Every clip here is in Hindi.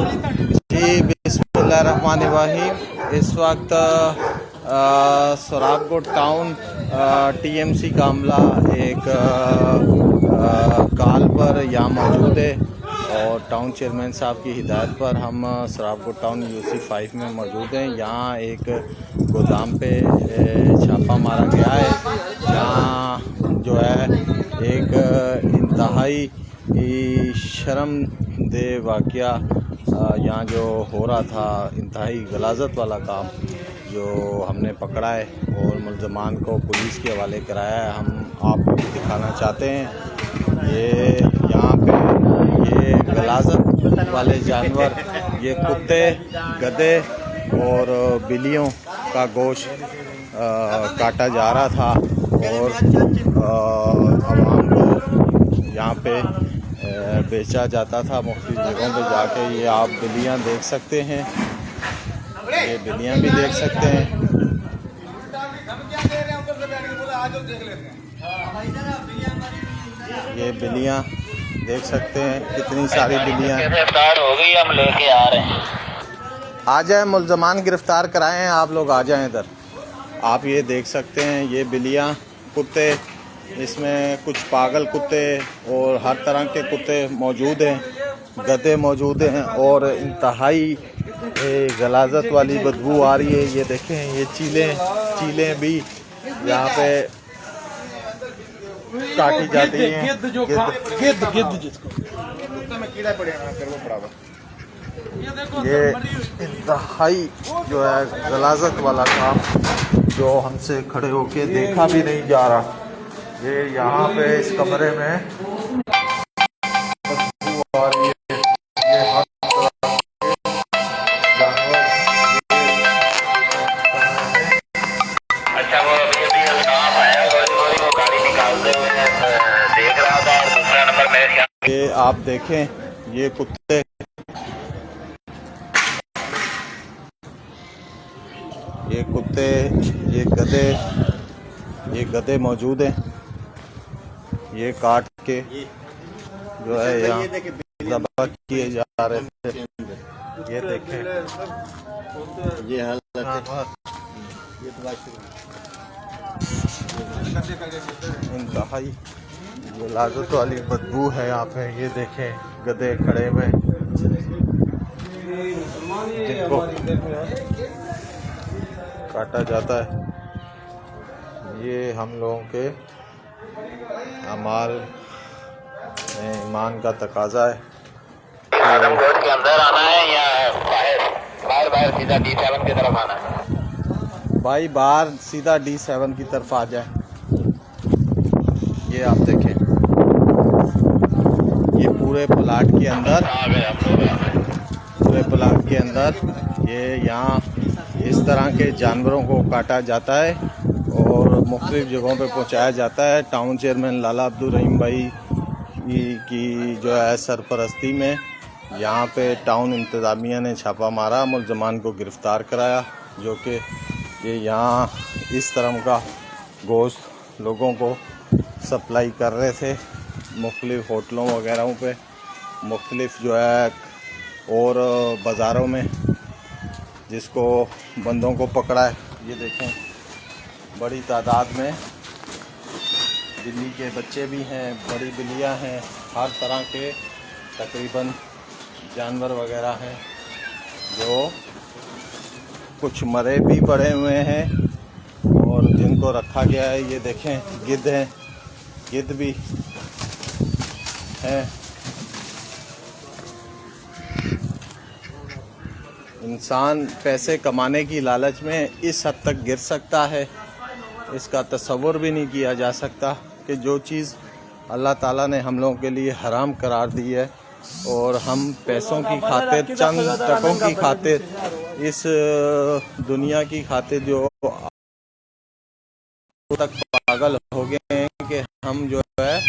जी बिस्मिल्लाहिर्रहमानिर्रहीम। इस वक्त सोराबकोट टाउन टीएमसी का अमला एक कॉल पर यहाँ मौजूद है और टाउन चेयरमैन साहब की हिदायत पर हम सोराबकोट टाउन यूसी 5 में मौजूद हैं। यहाँ एक गोदाम पे छापा मारा गया है। यहाँ जो है एक इंतहाई शर्मदह वाक़या यहाँ जो हो रहा था, इंतहाई गलाजत वाला काम जो हमने पकड़ा है और मुल्ज़मान को पुलिस के हवाले कराया है। हम आपको भी दिखाना चाहते हैं। ये यहाँ पे ये गलाजत वाले जानवर, ये कुत्ते, गधे और बिल्लियों का गोश्त काटा जा रहा था और आवाम को यहाँ पे बेचा जाता था मुख्तलिफ जगहों पे जाके। ये आप बिल्लियाँ देख सकते हैं, ये बिल्लियाँ भी देख सकते हैं। ये बिल्लियाँ देख सकते हैं, कितनी सारी बिल्लियाँ गिरफ्तार हो गई, हम लेके आ रहे हैं। आ जाए, मुल्ज़मान गिरफ्तार कराए हैं, आप लोग आ जाएं इधर। आप ये देख सकते हैं, ये बिल्लियाँ, कुत्ते, इसमें कुछ पागल कुत्ते और हर तरह के कुत्ते मौजूद हैं, गधे मौजूद हैं और इंतहाई गलाजत वाली बदबू आ रही है। ये देखें, ये चीलें भी यहाँ पे काटी जाती हैं। ये इंतहाई जो है गलाजत वाला काम जो हमसे खड़े होके देखा भी नहीं जा रहा। ये यहाँ पे इस कमरे में और ये हर तरह के जानवर। अच्छा, वो अभी काम आया, गोली वो गाड़ी निकालते हुए देख रहा था और दूसरा नंबर मेरे ख्याल। ये आप देखें, ये कुत्ते, ये कुत्ते, ये गधे मौजूद हैं। ये काट के जो है यहाँ ज़ब्ह किए जा रहे थे। ये देखें, ये हालत है। इंतहाई गलाजत वाली बदबू है यहाँ पे। ये देखें, गधे खड़े हुए जिनको काटा जाता है। ये हम लोगों के अमाल में ईमान का तकाजा है। आदमगढ़ के अंदर आना है या बाहर सीधा D7 की तरफ आना है? भाई बाहर सीधा D7 की तरफ आ जाए। ये आप देखें, ये पूरे प्लाट के अंदर ये यहाँ इस तरह के जानवरों को काटा जाता है और मुख्तलिफ जगहों पे पहुँचाया जाता है। टाउन चेयरमैन लाला अब्दुल रहीम भाई की जो है सरपरस्ती में यहाँ पे टाउन इंतज़ामिया ने छापा मारा, मुल्ज़मान को गिरफ़्तार कराया, जो कि ये यहाँ इस तरह का गोश्त लोगों को सप्लाई कर रहे थे मुख्तलिफ होटलों वगैरह पे, मुख्तलिफ जो है और बाज़ारों में, जिसको बंदों को पकड़ा है। ये देखें, बड़ी तादाद में बिल्ली के बच्चे भी हैं, बड़ी बिल्लियां हैं, हर तरह के तकरीबन जानवर वगैरह हैं जो कुछ मरे भी पड़े हुए हैं और जिनको रखा गया है। ये देखें, गिद्ध हैं, गिद्ध भी हैं। इंसान पैसे कमाने की लालच में इस हद तक गिर सकता है, इसका तसव्वुर भी नहीं किया जा सकता कि जो चीज़ अल्लाह ताला ने हम लोगों के लिए हराम करार दी है और हम पैसों की खातिर, चंद टकों की खातिर, इस दुनिया की खातिर जो तक पागल हो गए हैं कि हम जो है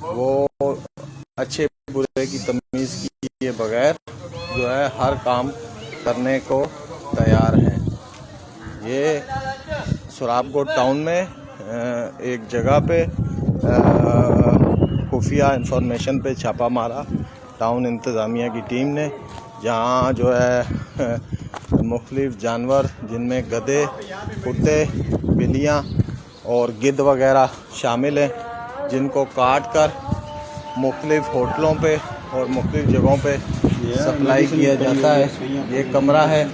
वो अच्छे बुरे की तमीज़ किए बगैर जो है हर काम करने को तैयार हैं। ये सोराबकोट टाउन में एक जगह पे खुफिया इंफॉर्मेशन पे छापा मारा टाउन इंतज़ामिया की टीम ने, जहाँ जो है मुख्तलिफ जानवर जिनमें गधे, कुत्ते, बिल्लियाँ और गिद्ध वगैरह शामिल हैं, जिनको काट कर मुख्तलिफ होटलों पे और मुख्तलिफ जगहों पे सप्लाई किया जाता है। ये कमरा है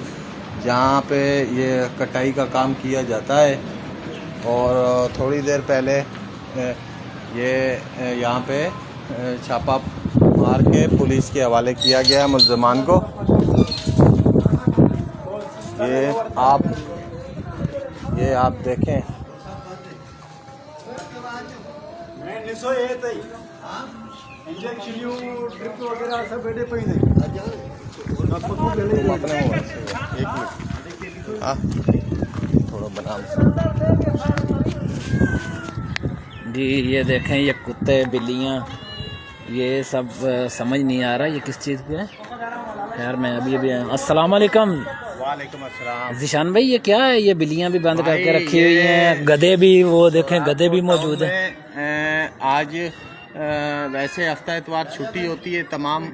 जहाँ पे ये कटाई का काम किया जाता है और थोड़ी देर पहले ये यहाँ पे छापा मार के पुलिस के हवाले किया गया है मुल्ज़िमान को। ये आप देखें। थोड़ा बना जी, ये देखें, ये कुत्ते, बिल्लियाँ, ये सब समझ नहीं आ रहा ये किस चीज़ के है। खैर मैं अभी अस्सलाम वालेकुम। वालेकुम अस्सलाम। ज़ीशान भाई, ये क्या है? ये बिल्लियाँ भी बंद करके रखी हुई हैं, गधे भी, वो देखें गधे भी मौजूद हैं। आज वैसे हफ्ता इतवार छुट्टी होती है तमाम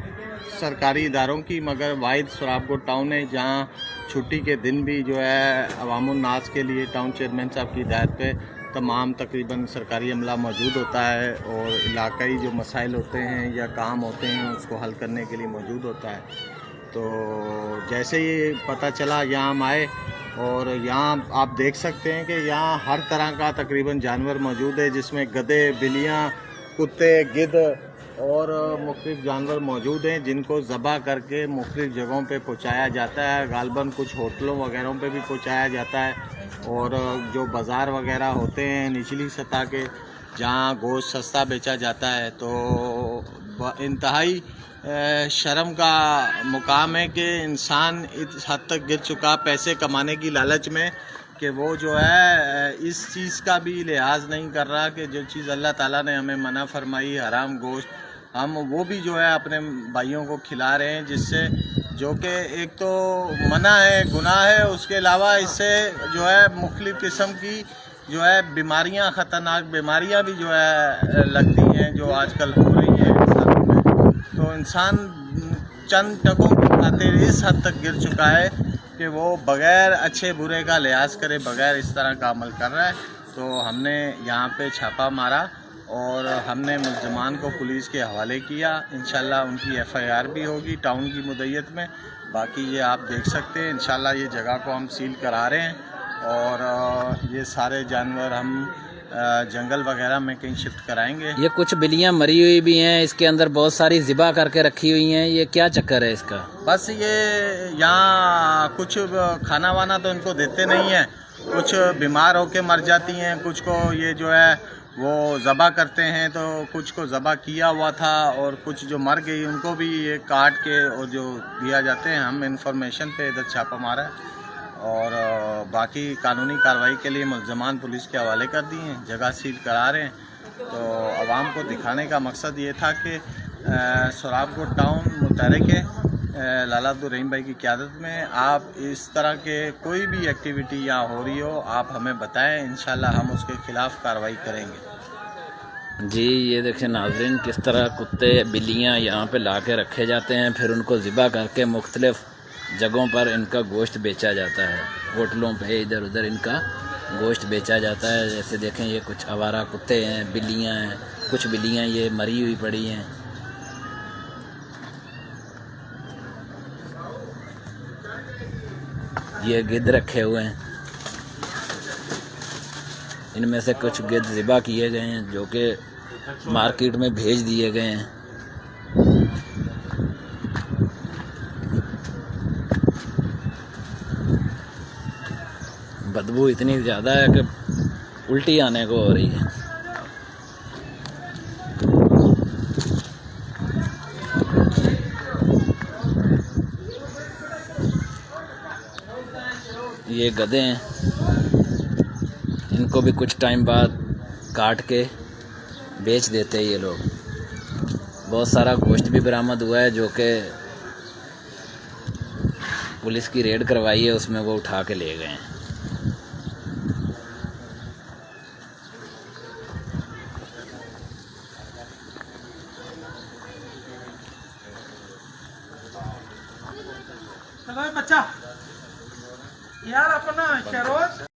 सरकारी इदारों की, मगर वाहिद सोराबकोट टाउन है जहाँ छुट्टी के दिन भी जो है अवामुन नास के लिए टाउन चेयरमैन साहब की हिदायत पे तमाम तकरीबन सरकारी अमला मौजूद होता है और इलाकाई जो मसाइल होते हैं या काम होते हैं उसको हल करने के लिए मौजूद होता है। तो जैसे ही पता चला यहाँ हम आए और यहाँ आप देख सकते हैं कि यहाँ हर तरह का तकरीबन जानवर मौजूद है, जिसमें गधे, बिल्लियाँ, कुत्ते, गिद्ध और मुख्तलिफ जानवर मौजूद हैं, जिनको ज़बह करके मुख्तलिफ जगहों पे पहुँचाया जाता है। गालबन कुछ होटलों वगैरह पे भी पहुँचाया जाता है और जो बाज़ार वगैरह होते हैं निचली सतह के, जहाँ गोश्त सस्ता बेचा जाता है, तो इंतहाई शर्म का मुकाम है कि इंसान इस हद तक गिर चुका पैसे कमाने की लालच में कि वो जो है इस चीज़ का भी लिहाज नहीं कर रहा कि जो चीज़ अल्लाह ताला ने हमें मना फरमाई, हराम गोश्त, हम वो भी जो है अपने भाइयों को खिला रहे हैं, जिससे जो कि एक तो मना है, गुनाह है, उसके अलावा इससे जो है मुख्तलिफ़ किस्म की जो है बीमारियां, ख़तरनाक बीमारियां भी जो है लगती हैं, जो आजकल हो रही हैं इंसानों में। तो इंसान चंद टकों की खातिर इस हद तक गिर चुका है कि वो बग़ैर अच्छे बुरे का लिहाज करे, बग़ैर इस तरह का अमल कर रहा है। तो हमने यहाँ पे छापा मारा और हमने मुल्ज़िमान को पुलिस के हवाले किया। इंशाल्लाह उनकी FIR भी होगी टाउन की मुद्दत में। बाकी ये आप देख सकते हैं, इंशाल्लाह ये जगह को हम सील करा रहे हैं और ये सारे जानवर हम जंगल वगैरह में कहीं शिफ्ट कराएंगे। ये कुछ बिल्लियाँ मरी हुई भी हैं, इसके अंदर बहुत सारी ज़िबा करके रखी हुई हैं, ये क्या चक्कर है इसका? बस ये यहाँ कुछ खाना वाना तो इनको देते नहीं हैं, कुछ बीमार होके मर जाती हैं, कुछ को ये जो है वो ज़बह करते हैं, तो कुछ को ज़बह किया हुआ था और कुछ जो मर गई उनको भी ये काट के और जो दिया जाते हैं। हम इंफॉर्मेशन पे इधर छापा मारा है और बाकी कानूनी कार्रवाई के लिए मुल्ज़िमान पुलिस के हवाले कर दिए हैं, जगह सील करा रहे हैं। तो आवाम को दिखाने का मकसद ये था कि सोराबकोट टाउन मुतहरिक लाला अब्दुल रहीम भाई की क़यादत में आप इस तरह के कोई भी एक्टिविटी यहाँ हो रही हो, आप हमें बताएं, इंशाल्लाह हम उसके ख़िलाफ़ कार्रवाई करेंगे। जी, ये देखें नाज़रीन, किस तरह कुत्ते, बिल्लियाँ यहाँ पे ला के रखे जाते हैं, फिर उनको ज़िबा करके मुख्तलिफ़ जगहों पर इनका गोश्त बेचा जाता है। होटलों पे इधर उधर इनका गोश्त बेचा जाता है। जैसे देखें, ये कुछ आवारा कुत्ते हैं, बिल्लियाँ हैं, कुछ बिल्लियाँ ये मरी हुई पड़ी हैं। ये गिद्ध रखे हुए हैं, इनमें से कुछ गिद्ध ज़िबा किए गए हैं जो कि मार्केट में भेज दिए गए हैं। बदबू इतनी ज़्यादा है कि उल्टी आने को हो रही है। ये गधे हैं, इनको भी कुछ टाइम बाद काट के बेच देते हैं ये लोग। बहुत सारा गोश्त भी बरामद हुआ है जो कि पुलिस की रेड करवाई है, उसमें वो उठा के ले गए हैं। चलो बच्चा यार अपना शरोज